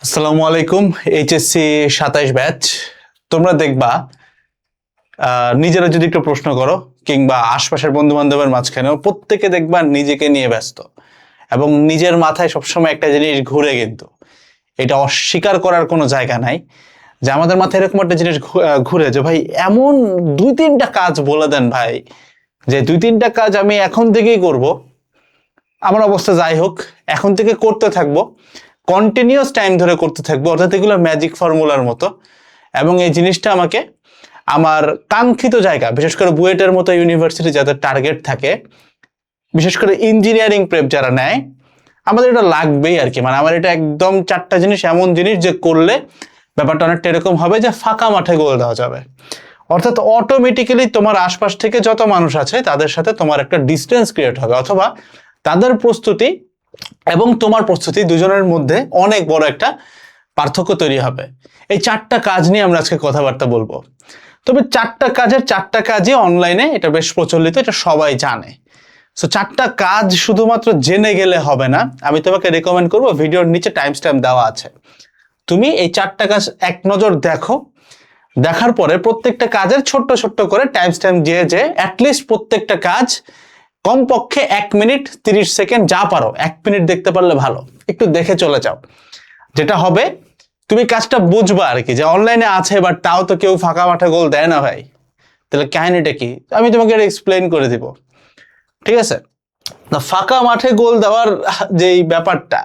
আসসালামু আলাইকুম। HSC 27 batch. তোমরা দেখবা নিজেরা যদি একটু প্রশ্ন করো কিংবা আশপাশের বন্ধু বান্ধবের মাঝখানেও প্রত্যেকে দেখবা নিজেকে নিয়ে ব্যস্ত এবং নিজের মাথায় সবসময় একটা জিনিস ঘুরে, কিন্তু এটা অস্বীকার করার কোনো জায়গা নাই যে আমাদের মাথায় এরকম একটা জিনিস ঘুরে যে ভাই এমন 2-3টা কাজ বলে দেন ভাই, যে 2-3টা কাজ আমি এখন থেকেই করব। আমার অবস্থা যাই হোক, এখন থেকে করতে থাকবো, কন্টিনিউয়াস টাইম ধরে করতে থাকবো, অর্থাৎ এগুলো ম্যাজিক ফর্মুলার মতো। এবং এই জিনিসটা আমাকে আমার কাঙ্ক্ষিত জায়গা, বিশেষ করে বুয়েটের মতো ইউনিভার্সিটি যাদের টার্গেট থাকে, বিশেষ করে ইঞ্জিনিয়ারিং প্রেপ যারা নেয়, আমাদের এটা লাগবেই আর কি। মানে আমার এটা একদম 4টা জিনিস, এমন জিনিস যে করলে ব্যাপারটা অনেকটা এরকম হবে যে ফাঁকা মাঠে গোল দেওয়া যাবে। অর্থাৎ অটোমেটিক্যালি তোমার আশপাশ থেকে যত মানুষ আছে তাদের সাথে তোমার একটা ডিস্টেন্স ক্রিয়েট হবে, অথবা তাদের প্রস্তুতি এবং তোমার প্রস্তুতি দুজনের মধ্যে অনেক বড় একটা পার্থক্য তৈরি হবে। এই 4টা কাজ নিয়ে আমরা আজকে কথাবার্তা বলবো। তবে 4টা কাজের 4টা কাজই অনলাইনে এটা বেশ প্রচলিত, এটা সবাই জানে। সো 4টা কাজ শুধুমাত্র জেনে গেলে হবে না, আমি তোমাকে রেকমেন্ড করবো, ভিডিওর নিচে টাইম স্ট্যাম্প দেওয়া আছে, তুমি এই 4টা কাজ এক নজর দেখো। দেখার পরে প্রত্যেকটা কাজের ছোট্ট ছোট্ট করে টাইম স্ট্যাম্প দিয়ে যে অ্যাটলিস্ট প্রত্যেকটা কাজ কমপক্ষে 1 মিনিট 30 সেকেন্ড, যা পারো 1 মিনিট দেখতে পারলে ভালো, একটু দেখে চলে যাও। যেটা হবে তুমি কাজটা বুঝবা আর কি, যে অনলাইনে আছে বাট তাও তো কেউ ফাঁকা মাঠে গোল দেয় না ভাই, তাহলে কাহিনীটা কি আমি তোমাকে এটা এক্সপ্লেইন করে দিব, ঠিক আছে? না, ফাঁকা মাঠে গোল দেওয়ার যেই ব্যাপারটা,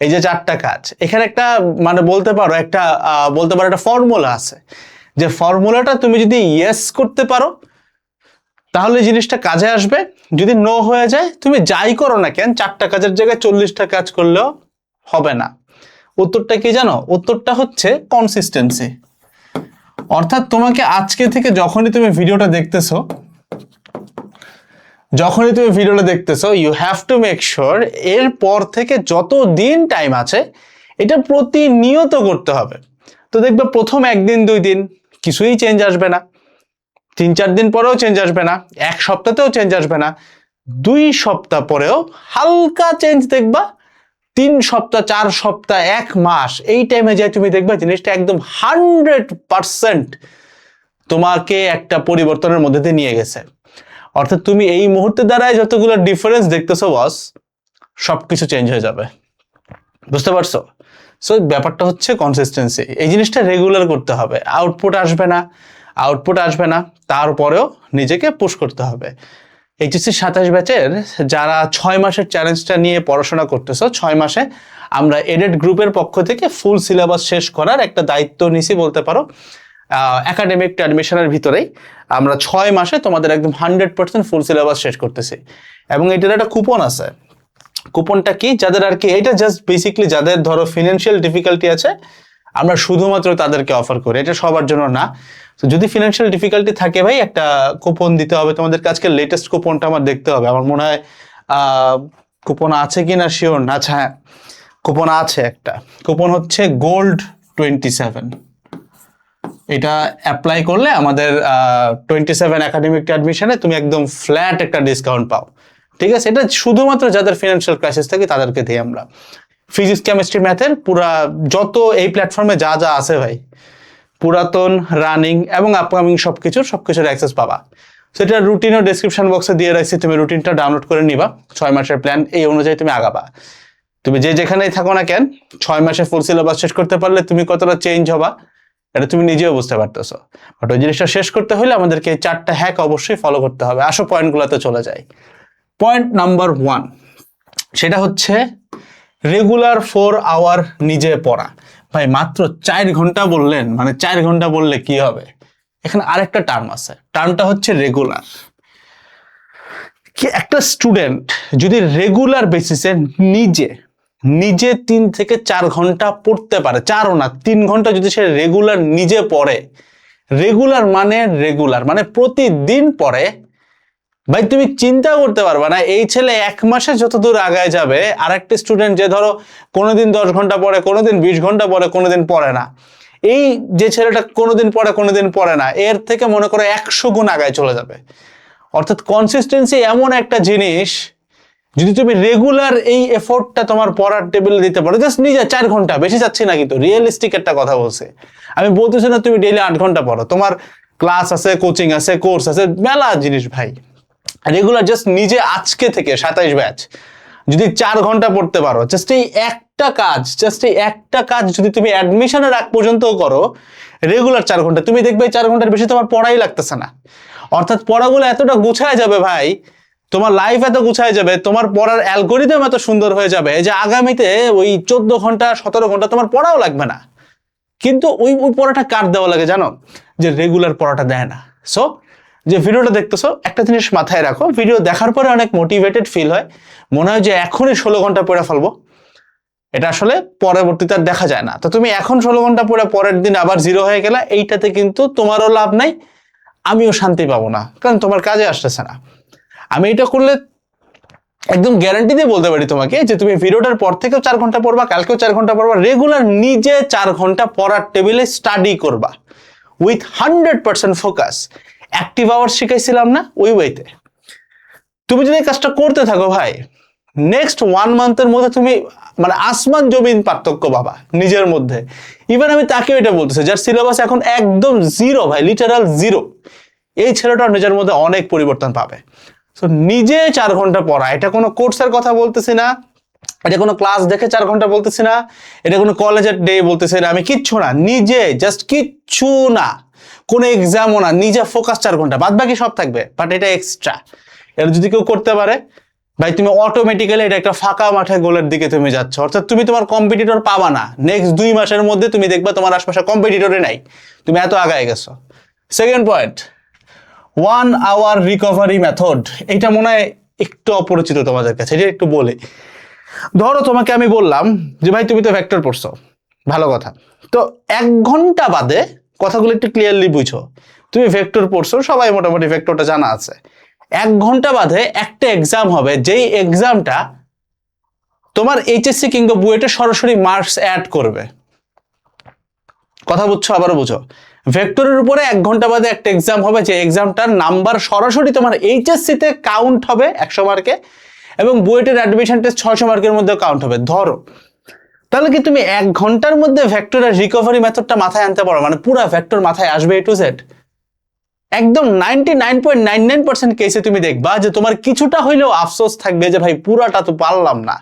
এই যে 4টা কাজ, এখানে একটা মানে বলতে পারো একটা একটা ফর্মুলা আছে, যে ফর্মুলাটা তুমি যদি ইয়েস করতে পারো তাহলে জিনিসটা কাজে আসবে। যদি নো হয়ে যায়, তুমি যাই করো না কেন 4টা কাজের জায়গায় 40টা কাজ করলেও হবে না। উত্তরটা কি জানো? উত্তরটা হচ্ছে কনসিস্টেন্সি। অর্থাৎ তোমাকে আজকে থেকে যখনই তুমি ভিডিওটা দেখতেছো you have to make sure এর পর থেকে যত দিন টাইম আছে এটা প্রতিনিয়ত করতে হবে। তো দেখবে প্রথম 1 দিন 2 দিন কিছুই চেঞ্জ আসবে না, 3-4 দিন পরেও চেঞ্জ আসবে না, 1 সপ্তাহতেও চেঞ্জ আসবে না, 2 সপ্তাহ পরেও হালকা চেঞ্জ দেখবা, 3 সপ্তাহ 4 সপ্তাহ 1 মাস, এই টাইমে যাই তুমি দেখবা জিনিসটা একদম 100% তোমাকে একটা পরিবর্তনের মধ্যে দিয়ে নিয়ে গেছে। অর্থাৎ তুমি এই মুহূর্তে দাঁড়ায় যতগুলো ডিফারেন্স দেখতেছো বস, সবকিছু চেঞ্জ হয়ে যাবে। বুঝতে পারছো? সো ব্যাপারটা হচ্ছে কনসিস্টেন্সি। এই জিনিসটা রেগুলার করতে হবে। আউটপুট আসবে না, তারপরেও নিজেকে পুশ করতে হবে। এইচএসসি 27 ব্যাচের যারা 6 মাসের চ্যালেঞ্জটা নিয়ে পড়াশোনা করতেছো, 6 মাসে আমরা এডেড গ্রুপের পক্ষ থেকে ফুল সিলেবাস শেষ করার একটা দায়িত্ব নিছি বলতে পারো। একাডেমিক অ্যাডমিশনের ভিতরেই আমরা 6 মাসে তোমাদের একদম 100% ফুল সিলেবাস শেষ করতেছি। এবং এটার একটা কুপন আছে। কুপনটা কি? যাদের আর কি এটা জাস্ট বেসিক্যালি যাদের ধরো ফিনান্সিয়াল ডিফিকাল্টি আছে, আমরা শুধুমাত্র তাদেরকে অফার করি, এটা সবার জন্য না। তো যদি ফিনান্সিয়াল ডিফিকাল্টি থাকে ভাই, একটা কুপন দিতে হবে তোমাদের। আজকে লেটেস্ট কুপনটা আমার দেখতে হবে, আমার মনে হয় কুপন আছে কিনা শিওর না। আচ্ছা হ্যাঁ, কুপন আছে একটা। কুপন হচ্ছে গোল্ড 27। এটা অ্যাপ্লাই করলে আমাদের 27 একাডেমিক অ্যাডমিশনে তুমি একদম ফ্ল্যাট একটা ডিসকাউন্ট পাও, ঠিক আছে? এটা শুধুমাত্র যাদের ফিনান্সিয়াল ক্রাইসিস থাকে তাদেরকে দিই আমরা। ফিজিক্স কেমিস্ট্রি ম্যাথের পুরা যত এই প্ল্যাটফর্মে যা যা আছে ভাই, পুরাতন রানিং এবং আপকামিং সবকিছুর অ্যাক্সেস পাবা। সেটা রুটিনও ডেসক্রিপশন বক্সে দিয়ে রাখছি, তুমি রুটিনটা ডাউনলোড করে নিবা। 6 মাসের প্ল্যান, এই অনুযায়ী তুমি আগাবা। তুমি যেখানেই থাকো না কেন, 6 মাসে ফুল সিলেবাস শেষ করতে পারলে তুমি কতটা চেঞ্জ হবা এটা তুমি নিজেও বুঝতে পারতেছো। বাট ওই জিনিসটা শেষ করতে হলে আমাদেরকে 4টা হ্যাক অবশ্যই ফলো করতে হবে। আসো পয়েন্টগুলোতে চলে যাই। পয়েন্ট নাম্বার 1, সেটা হচ্ছে রেগুলার 4 আওয়ার নিজে পড়া। ভাই মাত্র 4 ঘন্টা বললেন, মানে 4 ঘন্টা বললে কি হবে? এখানে আরেকটা টার্ম আছে, টার্মটা হচ্ছে রেগুলার। কি একটা স্টুডেন্ট যদি রেগুলার বেসিসে নিজে 3 থেকে 4 ঘন্টা পড়তে পারে, 4ও না 3 ঘন্টা যদি সে রেগুলার নিজে পড়ে, রেগুলার মানে প্রতিদিন পড়ে, ভাই তুমি চিন্তা করতে পারবা না এই ছেলে 1 মাসে যত দূর আগায় যাবে, আর একটা স্টুডেন্ট যে ধরো কোনোদিন 10 ঘন্টা পড়ে, কোনোদিন 20 ঘন্টা পড়ে, কোনোদিন পড়ে না, এই যে ছেলেটা কোনোদিন পড়ে কোনোদিন পড়ে না, এর থেকে মনে করো 100 গুণ আগায় চলে যাবে। অর্থাৎ কনসিস্টেন্সি এমন একটা জিনিস যদি তুমি রেগুলার এই এফোর্টটা তোমার পড়ার টেবিলে দিতে পারো, জাস্ট নিজে 4 ঘন্টা, বেশি যাচ্ছি না কিন্তু রিয়েলিস্টিক একটা কথা বলছে, আমি বলতেছি না তুমি ডেইলি 8 ঘন্টা পড়ো, তোমার ক্লাস আছে, কোচিং আছে, কোর্স আছে, মেলা জিনিস ভাই। রেগুলার জাস্ট নিজে আজকে থেকে 27 ব্যাচ যদি 4 ঘন্টা পড়তে পারো, জাস্ট এই একটা কাজ যদি তুমি অ্যাডমিশনের আগ পর্যন্ত করো রেগুলার 4 ঘন্টা, তুমি দেখবে 4 ঘন্টার বেশি তোমার পড়াই লাগতেছে না। অর্থাৎ পড়াগুলো এতটা গুছায় যাবে ভাই, তোমার লাইফ এত গুছায় যাবে, তোমার পড়ার অ্যালগোরিদম এত সুন্দর হয়ে যাবে যে আগামীতে ওই 14 ঘন্টা 17 ঘন্টা তোমার পড়াও লাগবে না। কিন্তু ওই পড়াটা কার দেওয়া লাগে জানো? যে রেগুলার পড়াটা দেয় না। সো যে ভিডিওটা দেখতেছো একটা জিনিস মাথায় রাখো, ভিডিও দেখার পরে অনেক মোটিভেটেড ফিল হয়, মনে হয় যে এখনই 16 ঘন্টা পড়ে ফেলবো, এটা আসলে পরবর্তীতে আর দেখা যায় না। তো তুমি এখন 16 ঘন্টা পড়ে পরের দিন আবার 0 হয়ে গেলা, এইটাতে কিন্তু তোমারও লাভ নাই, আমিও শান্তি পাবো না, কারণ তোমার কাজে আসতেছে না। আমি এটা করলে একদম গ্যারান্টি দিয়ে বলতে পারি তোমাকে যে তুমি ভিডিওটার পর থেকেও 4 ঘন্টা পড়বা, কালকেও 4 ঘন্টা পড়বা, রেগুলার নিজে 4 ঘন্টা পড়ার টেবিলে স্টাডি করবা উইথ 100% ফোকাস। অ্যাক্টিভ আওয়ার্স শিখাইছিলাম না, ওই ওয়েতে তুমি যদি কাজটা করতে থাকো ভাই, নেক্সট 1 মান্থের মধ্যে তুমি মানে আসমান জমিন পার্থক্য পাবা নিজের মধ্যে। ইভেন আমি তাকেও এটা বলতেছি যার সিলেবাস এখন একদম 0 ভাই, লিটারাল 0, এই ছেলেটা নিজের মধ্যে অনেক পরিবর্তন পাবে। তো নিজে 4 ঘন্টা পড়া, এটা কোনো কোর্সের কথা বলতেছি না, এটা কোনো ক্লাস দেখে 4 ঘন্টা বলতেছি না, এটা কোনো কলেজের ডে বলতেছি না, আমি কিচ্ছু না, নিজে জাস্ট কিচ্ছু না, কোনো এক্সামও না, নিজে ফোকাস 4 ঘন্টা, বাদ বাকি সব থাকবে, বাট এটা এক্সট্রা। এটা যদি কেউ করতে পারে ভাই, তুমি অটোমেটিক্যালি এটা একটা ফাঁকা মাঠে গোলের দিকে তুমি যাচ্ছ। অর্থাৎ তুমি তোমার কম্পিটিটর পাবা না, নেক্সট 2 মাসের মধ্যে তুমি দেখবা তোমার আশপাশে কম্পিটিটরে নাই, তুমি এত আগায় গেছো। Second point, 1 hour recovery method, এটা মনে হয় একটু অপরিচিত তোমাদের কাছে, এটা একটু বলি। ধরো তোমাকে আমি বললাম যে ভাই তুমি তো ভেক্টর পড়ছো, ভালো কথা, তো 1 ঘন্টা বাদে, কথাগুলো একটু ক্লিয়ারলি বুঝো, তুমি ভেক্টর পড়ছো, সবাই মোটামুটি ভেক্টরটা জানা আছে, 1 ঘন্টা বাদে একটা এক্সাম হবে, যেই এক্সামটা তোমার এইচএসসি কিংবা বুয়েটে সরাসরি মার্কস অ্যাড করবে। কথা বুঝছো? আবারও বুঝো, ভেক্টরের উপরে 1 ঘন্টা বাদে একটা এক্সাম হবে, যে এক্সামটার নাম্বার সরাসরি তোমার এইচএসসি তে কাউন্ট হবে 100 মার্কে, এবং বুয়েটের অ্যাডমিশন টেস্ট 600 মার্কের মধ্যে কাউন্ট হবে। ধরো তাহলে কি তুমি 1 ঘন্টার মধ্যে ভেক্টরের রিকভারি মেথডটা মাথায় আনতে পারো? মানে পুরো ভেক্টর মাথায় আসবে এ টু জেড? একদম 99.99% কেসে তুমি দেখবা যে তোমার কিছুটা হইলেও আফসোস থাকবে যে ভাই পুরাটা তো পারলাম না,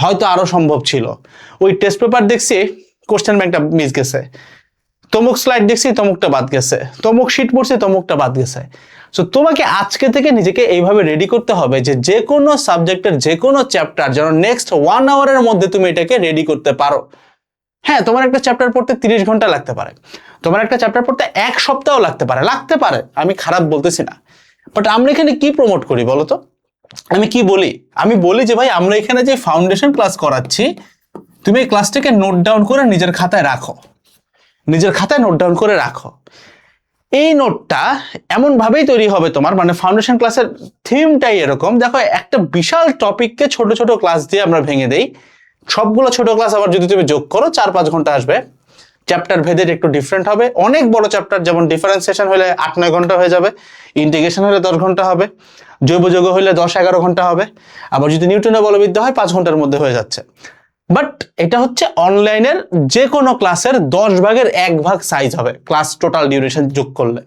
হয়তো আরো সম্ভব ছিল। ওই টেস্ট পেপার দেখছি, কোশ্চেন ব্যাংকটা মিস গেছে, তমুক স্লাইড দেখছি, তমুকটা বাদ গেছে, তমুক শিট পড়ছি, তমুকটা বাদ গেছে। সো তোমাকে আজকে থেকে নিজেকে এইভাবে রেডি করতে হবে যে যে কোনো সাবজেক্টের যে কোনো চ্যাপ্টার যেন নেক্সট 1 আওয়ারের মধ্যে তুমি এটাকে রেডি করতে পারো। হ্যাঁ, তোমার একটা চ্যাপ্টার পড়তে 30 ঘন্টা লাগতে পারে, তোমার একটা চ্যাপ্টার পড়তে 1 সপ্তাহ লাগতে পারে, আমি খারাপ বলতেছি না, বাট আমরা এখানে কি প্রমোট করি বলো তো? আমি কি বলি? আমি বলি যে ভাই আমরা এখানে যে ফাউন্ডেশন ক্লাস করাচ্ছি, তুমি এই ক্লাসটাকে নোট ডাউন করে নিজের খাতায় রাখো, নোট ডাউন করে রাখো। এই নোটটা এমন ভাবেই তৈরি হবে তোমার, মানে ফাউন্ডেশন ক্লাসের থিমটাই এরকম। দেখো, একটা বিশাল টপিককে ছোট ছোট ক্লাস দিয়ে আমরা ভেঙে দেই, সবগুলো ছোট ক্লাস আবার যদি তুমি যোগ করো 4-5 ঘন্টা আসবে। চ্যাপ্টার ভেদের একটু ডিফারেন্ট হবে, অনেক বড় চ্যাপ্টার যেমন ডিফারেন্সিয়েশন হলে 8-9 ঘন্টা হয়ে যাবে, ইন্টিগ্রেশন হলে 10 ঘন্টা হবে, জৈব যৌগ হলে 10-11 ঘন্টা হবে, আবার যদি নিউটনের বলবিদ্যা হয় 5 ঘন্টার মধ্যে হয়ে যাচ্ছে। বাট এটা হচ্ছে অনলাইনের যে কোনো ক্লাসের 10 ভাগের 1 ভাগ সাইজ হবে ক্লাস টোটাল ডিউরেশন যোগ করলে।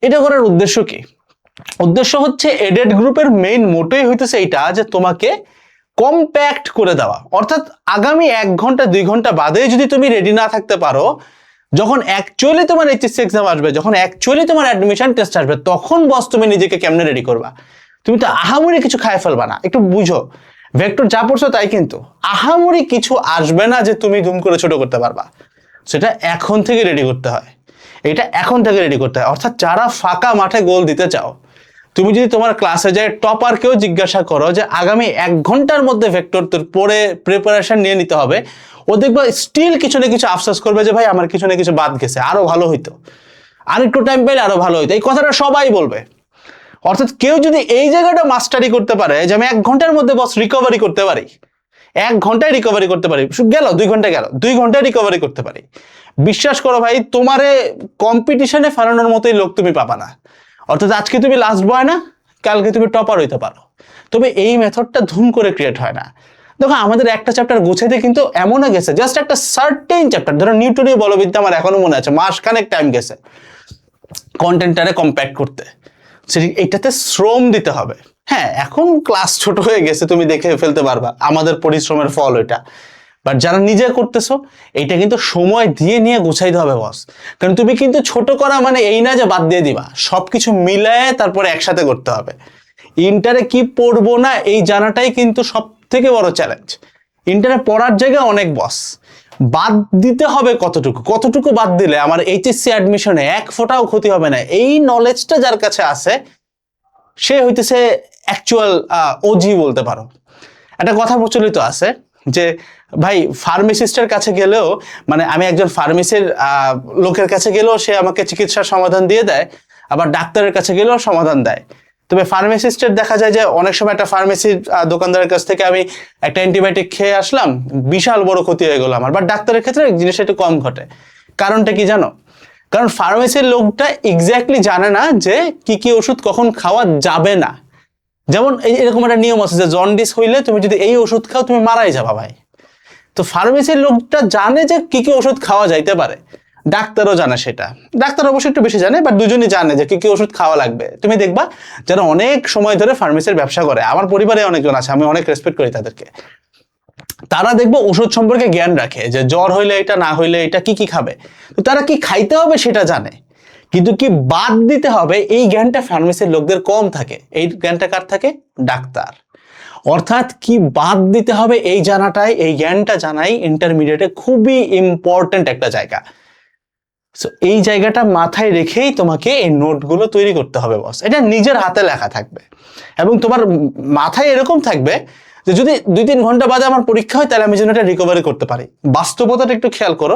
এটা করার উদ্দেশ্য কি? উদ্দেশ্য হচ্ছে এডেড গ্রুপের মেইন মোটোই হইতেছে এইটা, যে তোমাকে কম্প্যাক্ট করে দেওয়া। অর্থাৎ আগামী 1 ঘন্টা 2 ঘন্টা বাদে যদি তুমি রেডি না থাকতে পারো, যখন অ্যাকচুয়ালি তোমার এইচএসসি এক্সাম আসবে, যখন অ্যাকচুয়ালি তোমার অ্যাডমিশন টেস্ট আসবে, তখন বস তুমি নিজেকে কেমনে রেডি করবা। তুমি তো আহামরি কিছু খায় ফেলবা না, একটু বুঝো। ভেক্টর যা পড়ছো তাই, কিন্তু আহামরি কিছু আসবে না যে তুমি ধুম করে ছোট করতে পারবা। সেটা এখন থেকে রেডি করতে হয়, এটা এখন থেকে রেডি করতে হয়। অর্থাৎ যারা ফাঁকা মাঠে গোল দিতে চাও, তুমি যদি তোমার ক্লাসে যায় টপারকেও জিজ্ঞাসা করো যে আগামী 1 ঘন্টার মধ্যে ভেক্টর তোর পড়ে প্রিপারেশন নিয়ে নিতে হবে, ও দেখবা স্টিল কিছু না কিছু আফসোস করবে যে ভাই আমার কিছু না কিছু বাদ গেছে, আরো ভালো হইতো, আর একটু টাইম পেলে আরো ভালো হইতো। এই কথাটা সবাই বলবে। অর্থাৎ কেউ যদি এই জায়গাটা মাস্টারি করতে পারে যে আমি 1 ঘন্টার মধ্যে বস রিকভারি করতে পারি, 1 ঘন্টায় রিকভারি করতে পারি, গেল 2 ঘন্টা, গেল 2 ঘন্টায় রিকভারি করতে পারি, বিশ্বাস করো ভাই তোমারে কম্পিটিশনে ফেরানোর মতোই লোক তুমি পাবা না। অর্থাৎ আজকে তুমি লাস্ট বয় না, কালকে তুমি টপার হইতে পারো। তবে এই মেথডটা ধুম করে ক্রিয়েট হয় না। দেখো আমাদের একটা চ্যাপ্টার গুছাইতে কিন্তু এমনও গেছে, জাস্ট একটা সার্টেন চ্যাপ্টার, ধরো নিউটনীয় বলবিদ্যা আমার এখনো মনে আছে, মাসখানেক টাইম গেছে কন্টেন্টটারে কম্প্যাক্ট করতে। এটাতে শ্রম দিতে হবে। হ্যাঁ, এখন ক্লাস ছোট হয়ে গেছে, তুমি দেখে ফেলতে পারবা, আমাদের পরিশ্রমের ফল ওইটা। বাট যারা নিজে করতেছো, এইটা কিন্তু সময় দিয়ে নিয়ে গুছাইতে হবে বস। কারণ তুমি কিন্তু ছোট করা মানে এই না যে বাদ দিয়ে দিবা, সবকিছু মিলায়ে তারপরে একসাথে করতে হবে। ইন্টারে কি পড়বো না এই জানাটাই কিন্তু সব থেকে বড় চ্যালেঞ্জ। ইন্টারে পড়ার জায়গায় অনেক বস, বাদ দিতে হবে কতটুকু বাদ দিলে আমার এইচএসসি অ্যাডমিশনে এক ফোঁটাও ক্ষতি হবে না, এই নলেজটা যার কাছে আছে সে হইতেছে অ্যাকচুয়াল ওজি বলতে পারো। একটা কথা প্রচলিত আছে যে ভাই ফার্মাসিস্টের কাছে গেলেও, মানে আমি একজন ফার্মেসির লোকের কাছে গেলেও সে আমাকে চিকিৎসার সমাধান দিয়ে দেয়, আবার ডাক্তারের কাছে গেলেও সমাধান দেয়। তবে ফার্মাসিস্টের দেখা যায় যে অনেক সময় একটা ফার্মেসির দোকানদারের কাছ থেকে আমি একটা অ্যান্টিবায়োটিক খেয়ে আসলাম, বিশাল বড় ক্ষতি হয়ে গেল আমার। বাট ডাক্তারের ক্ষেত্রে জিনিসটা একটু কম ঘটে। কারণটা কি জানো? কারণ ফার্মেসির লোকটা এক্স্যাক্টলি জানে না যে কি কি ওষুধ কখন খাওয়া যাবে না। যেমন এরকম একটা নিয়ম আছে যে জন্ডিস হইলে তুমি যদি এই ওষুধ খাও তুমি মারাই যাবা ভাই। তো ফার্মেসির লোকটা জানে যে কি কি ওষুধ খাওয়া যাইতে পারে, ডাক্তারও জানে সেটা। ডাক্তার অবশ্যই একটু বেশি জানে, বাট দুজনই জানে যে কি কি ওষুধ খাওয়া লাগবে। তুমি দেখবা যারা অনেক সময় ধরে ফার্মেসির ব্যবসা করে, আমার পরিবারে অনেকজন আছে, আমি অনেক রেসপেক্ট করি তাদেরকে, তারা দেখবো ওষুধ সম্পর্কে জ্ঞান রাখে, যে জ্বর হইলে এটা, না হইলে এটা, কি কি খাবে। তো তারা কি খাইতে হবে সেটা জানে, কিন্তু কি বাদ দিতে হবে এই জ্ঞানটা ফার্মেসির লোকদের কম থাকে। এই জ্ঞানটা কার থাকে? ডাক্তার। অর্থাৎ কি বাদ দিতে হবে এই জানাটাই, এই জ্ঞানটা জানাই ইন্টারমিডিয়েটে খুবই ইম্পর্টেন্ট একটা জায়গা। সো এই জায়গাটা মাথায় রেখেই তোমাকে এই নোটগুলো তৈরি করতে হবে বস। এটা নিজের হাতে লেখা থাকবে এবং তোমার মাথায় এরকম থাকবে যে যদি 2-3 ঘন্টা বাদে আমার পরীক্ষা হয় তাহলে আমি যেন এটা রিকভারি করতে পারি। বাস্তবতাটা একটু খেয়াল করো,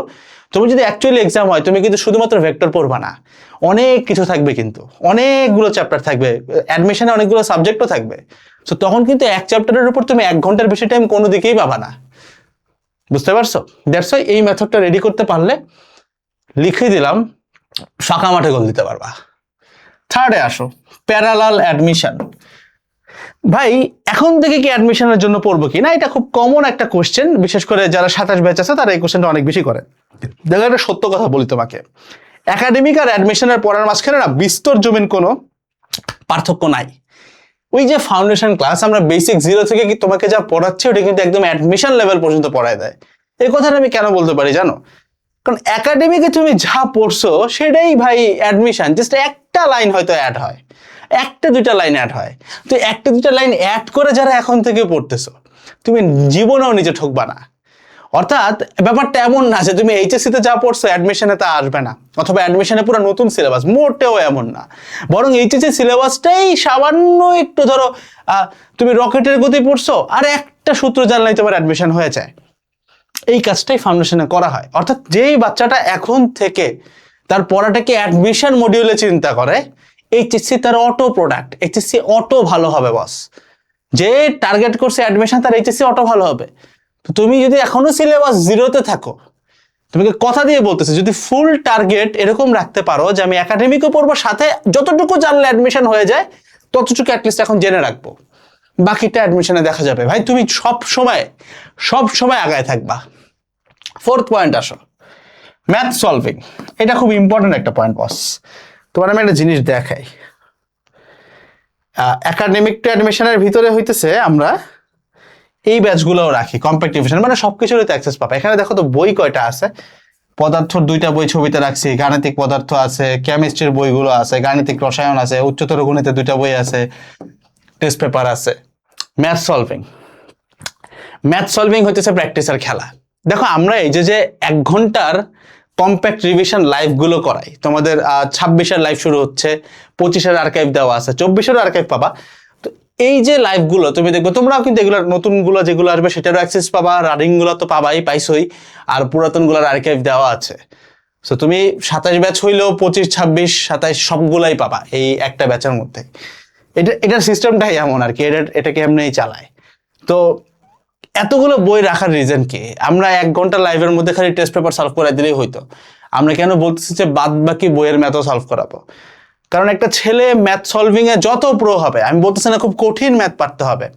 তুমি যদি অ্যাকচুয়ালি এক্সাম হয় তুমি কিন্তু শুধুমাত্র ভেক্টর পড়বা না, অনেক কিছু থাকবে, কিন্তু অনেকগুলো চ্যাপ্টার থাকবে, অ্যাডমিশনে অনেকগুলো সাবজেক্টও থাকবে। সো তখন কিন্তু এক চ্যাপ্টারের উপর তুমি 1 ঘন্টার বেশি টাইম কোনো দিকেই পাবা না। বুঝতে পারছো? দ্যাটস ওয়াই এই মেথডটা রেডি করতে পারলে লিখে দিলাম ফাঁকা মাঠে গোল দিতে পারবা। থার্ডে আসো, প্যারালাল অ্যাডমিশন। ভাই এখন থেকে কি অ্যাডমিশনের জন্য পড়বো কি না, এটা খুব কমন একটা কোশ্চেন, বিশেষ করে যারা 27 ব্যাচ আছে তারা এই কোশ্চেনটা অনেক বেশি করে। দেখো একটা সত্য কথা বলি তোমাকে, একাডেমিক আর অ্যাডমিশনের পড়ার মাঝখানে না বিস্তর জমিন কোনো পার্থক্য নাই। ওই যে ফাউন্ডেশন ক্লাস আমরা বেসিক 0 থেকে কি তোমাকে যা পড়াচ্ছি ওটা কিন্তু একদম অ্যাডমিশন লেভেল পর্যন্ত পড়ায় দেয়। এই কথাটা আমি কেন বলতে পারি জানো? কারণ একাডেমিকে তুমি যা পড়ছো সেটাই ভাই অ্যাডমিশন, জাস্ট একটা লাইন হয়তো অ্যাড হয়, 1-2টা লাইন অ্যাড হয়। তো 1-2টা লাইন অ্যাড করে যারা এখন থেকে পড়তেছো তুমি জীবনেও নিজে ঠকবা না। অর্থাৎ ব্যাপারটা এমন না যে তুমি এইচএসসিতে যা পড়ছো অ্যাডমিশনে তা আসবে না, অথবা অ্যাডমিশনে পুরো নতুন সিলেবাস, মোটেও এমন না। বরং এইচএসসি সিলেবাসটাই সামান্য একটু ধরো তুমি রকেটের গতি পড়ছো আর একটা সূত্র জানলেই তোমার অ্যাডমিশন হয়ে যায়। এই কাজটাই ফাউন্ডেশনে করা হয়। অর্থাৎ যেই বাচ্চাটা এখন থেকে তার পড়াটাকে অ্যাডমিশন মডিউলে চিন্তা করে, এইচএসসি তার অটো প্রোডাক্ট, এইচএসসি অটো ভালো হবে বস। যে টার্গেট করছে অ্যাডমিশন তার এইচএসসি অটো ভালো হবে। তো তুমি যদি এখনো সিলেবাস 0-তে থাকো, তোমাকে কথা দিয়ে বলতেছে যদি ফুল টার্গেট এরকম রাখতে পারো যে আমি একাডেমিকও পড়বো, সাথে যতটুকু জানলে অ্যাডমিশন হয়ে যায় ততটুকু অ্যাটলিস্ট এখন জেনে রাখবো, বাকিটা অ্যাডমিশনে দেখা যাবে। ভাই তুমি সব সময় আগায় থাকবা। 4th পয়েন্ট আসো, ম্যাথ সলভিং। এটা খুব ইম্পর্টেন্ট একটা পয়েন্ট বস। তোমার আমি একটা জিনিস দেখাই, একাডেমিক টু অ্যাডমিশনের ভিতরে হইতেছে আমরা এই ব্যাচগুলোও রাখি, কম্পিটিশন মানে সবকিছুরই তো অ্যাক্সেস পাবে। এখানে দেখো তো বই কয়টা আছে, পদার্থর 2টা বই ছবিতে রাখছি, গাণিতিক পদার্থ আছে, কেমিস্ট্রির বইগুলো আছে, গাণিতিক রসায়ন আছে, উচ্চতর গণিতে 2টা বই আছে, টেস্ট পেপার আছে। ম্যাথ সলভিং হইতেছে প্র্যাকটিসের খেলা। দেখো আমরা এই যে 1 ঘন্টার কম্প্যাক্ট রিভিশন লাইভ গুলো করাই, তোমাদের 26-এর লাইভ শুরু হচ্ছে, 25-এর আর্কাইভ দেওয়া আছে, 24-এর আর্কাইভ পাবা। তো এই যে লাইভ গুলো তুমি দেখবে, তোমরাও কিন্তু এগুলো নতুন গুলো যেগুলো আসবে সেটারও অ্যাক্সেস পাবা, রানিং গুলো তো পাইছোই, আর পুরাতন গুলোর আর্কাইভ দেওয়া আছে। সো তুমি 27 ব্যাচ হইলেও 25, 26, 27 সবগুলাই পাবা এই একটা ব্যাচের মধ্যে। এটার সিস্টেমটাই এমন আর কি, এটাকে এমনিই চালায়। তো এতগুলো বই রাখার রিজন কি? আমরা 1 ঘন্টা লাইভের মধ্যে খালি টেস্ট পেপার সলভ করে দিলেই হইতো। আমরা কেন বলতেছি যে বাদ বাকি বইয়ের ম্যাথও সলভ করাবো? কারণ একটা ছেলে ম্যাথ সলভিং এ যত প্রো হবে, আমি বলতেছি না খুব কঠিন ম্যাথ পারতে হবে,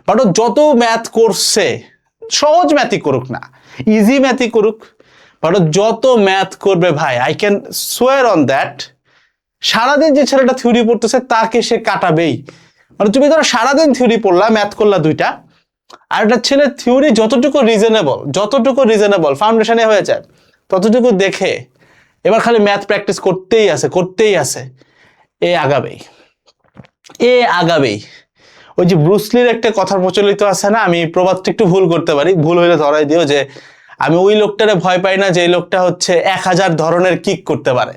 বাট ও যত ম্যাথ করছে, সহজ ম্যাথই করুক না, ইজি ম্যাথই করুক, বাট ও যত ম্যাথ করবে ভাই, আই ক্যান সোয়ার অন দ্যাট, সারাদিন যে ছেলেটা থিওরি পড়তেছে তাকে সে কাটাবেই। মানে তুমি ধরো সারাদিন থিওরি পড়লা, ম্যাথ করলা দুইটা, আর একটা ছেলে থিওরি যতটুকু রিজনেবল ফাউন্ডেশনে হয়ে যায় ততটুকু দেখে এবার খালি ম্যাথ প্র্যাকটিস করতেই আছে, এ আগাবেই। ওই যে ব্রুসলির একটা কথা প্রচলিত আছে না, আমি প্রবাদটা একটু ভুল করতে পারি, ভুল হইলে ধরাই দিও, যে আমি ওই লোকটারে ভয় পাই না যে লোকটা হচ্ছে 1000 ধরনের কিক করতে পারে,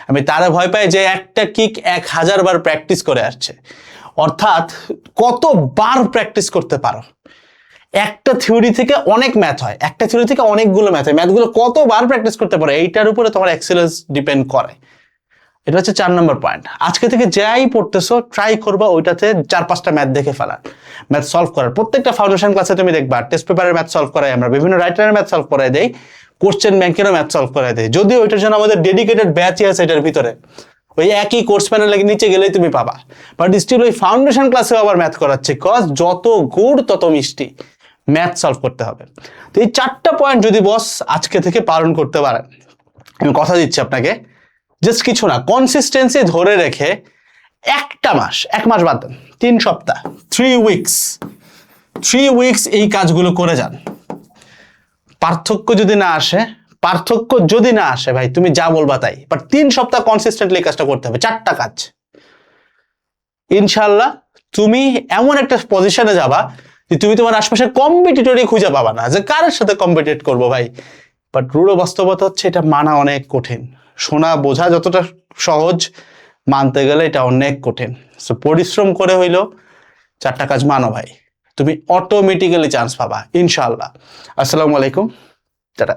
আমি তারে ভয় পাই যে একটা কিক 1000 বার প্র্যাকটিস করে আসছে। অর্থাৎ কতবার প্র্যাকটিস করতে পারো। একটা থিওরি থেকে অনেক ম্যাথ হয়, একটা থিওরি থেকে অনেকগুলো ম্যাথ হয়, ম্যাথগুলো কতবার প্র্যাকটিস করতে পারো এইটার উপরে তোমার এক্সেলেন্স ডিপেন্ড করে। এটা হচ্ছে 4 নম্বর পয়েন্ট। আজকে থেকে যাই পড়তেছো ট্রাই করবা ওইটাতে 4-5টা ম্যাথ দেখে ফেলার, ম্যাথ সলভ করার। প্রত্যেকটা ফাউন্ডেশন ক্লাসে তুমি দেখবা টেস্ট পেপারের ম্যাথ সলভ করাই, আমরা বিভিন্ন রাইটারের ম্যাথ সলভ করাই দেই, কোশ্চেন ব্যাংকেরও ম্যাথ সলভ করাই দেই। যদিও ওইটার জন্য আমাদের ডেডিকেটেড ব্যাচই আছে এটার ভিতরে, ওই একই কোর্স প্যানেলের নিচে গেলেই তুমি পাবা, বাট স্টিল ওই ফাউন্ডেশন ক্লাসেও আবার ম্যাথ করাচ্ছে, কজ যত গুড় তত মিষ্টি, ম্যাথ সলভ করতে হবে। তো এই 4টা পয়েন্ট যদি বস আজকে থেকে পালন করতে পারেন, আমি কথা দিচ্ছি আপনাকে, জাস্ট কিছু না, কনসিস্টেন্সি ধরে রেখে এক মাস বাদ দেন, 3 সপ্তাহ, 3 উইকস এই কাজগুলো করে যান। পার্থক্য যদি না আসে ভাই তুমি যা বলবা তাই, বাট 3 সপ্তাহ কনসিস্টেন্টলি কাজটা করতে হবে, 4টা কাজ। ইনশাল্লাহ তুমি এমন একটা পজিশনে যাবা যে তুমি তোমার আশপাশে কম্পিটিটরই খুঁজে পাবা না, যে কার সাথে কম্পিটিট করবো ভাই। বাট রূঢ় বাস্তবতা হচ্ছে এটা মানা অনেক কঠিন। শোনা বোঝা যতটা সহজ, মানতে গেলে এটা অনেক কঠিন। সো পরিশ্রম করে হইলেও 4টা কাজ মানো ভাই, তুমি অটোমেটিক্যালি চান্স পাবা ইনশাআল্লাহ। আসসালামু আলাইকুম, টাটা।